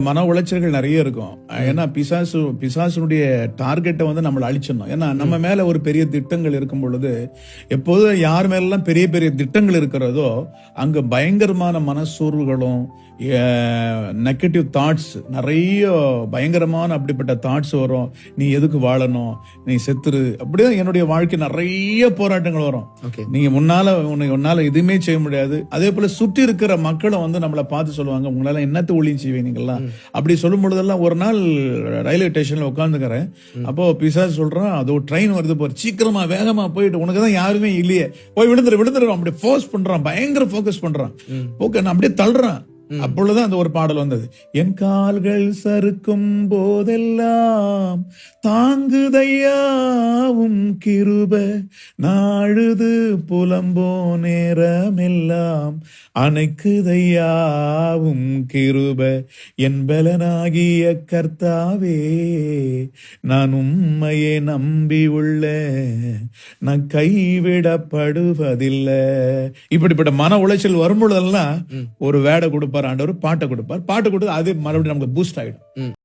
மன உளைச்சல்கள் நிறைய இருக்கும். ஏன்னா பிசாசுனுடைய டார்கெட்டை வந்து நம்மளை அழிச்சிடணும். ஏன்னா நம்ம மேல ஒரு பெரிய திட்டங்கள் இருக்கும் பொழுது, எப்போதும் யார் மேலாம் பெரிய பெரிய திட்டங்கள் இருக்கிறதோ அங்க பயங்கரமான மனசோர்வுகளும் நெகட்டிவ் தாட்ஸ், நிறைய பயங்கரமான அப்படிப்பட்ட தாட்ஸ் வரும். நீ எதுக்கு வாழணும், நீ செத்துரு, அப்படிதான் என்னுடைய வாழ்க்கை நிறைய போராட்டங்கள் வரும். நீங்க உன்னால எதுவுமே செய்ய முடியாது. அதே போல சுற்றி இருக்கிற மக்களும் வந்து நம்மளை பார்த்து சொல்லுவாங்க, உங்களால என்னத்தை ஒளியும் செய்வீங்கலாம். அப்படி சொல்லும் பொழுதெல்லாம் ஒரு நாள் ரயில்வே ஸ்டேஷன்ல உட்காந்துக்கிறேன். அப்போ பிசாசு சொல்றான், அதோ ட்ரெயின் வருது போற, சீக்கிரமா வேகமா போயிட்டு, உனக்குதான் யாருமே இல்லையே, போய் விழுந்துரு அப்படி ஃபோர்ஸ் பண்றான், பயங்கர போக்கஸ் பண்றான். ஓகே, நான் அப்படியே தள்ளுறான். அப்பொழுதுதான் அந்த ஒரு பாடல் வந்தது, என் கால்கள் சறுக்கும் போதெல்லாம் தாங்குதையாவும் கிருப, நாழுது புலம்போ நேரமெல்லாம் அணைக்குதையாவும் கிருப, என் பலனாகிய கர்த்தாவே நான் உம்மையே நம்பி உள்ள, நான் கைவிடப்படுவதில்லை. இப்படிப்பட்ட மன உளைச்சல் வரும்பொழுதெல்லாம் ஒரு வேடை கொடுப்பார் ஆண்டவர், பாட்டை கொடுப்பார். பாட்டு கொடுத்து அது மறுபடியும் நமக்கு பூஸ்ட் ஆயிடும்.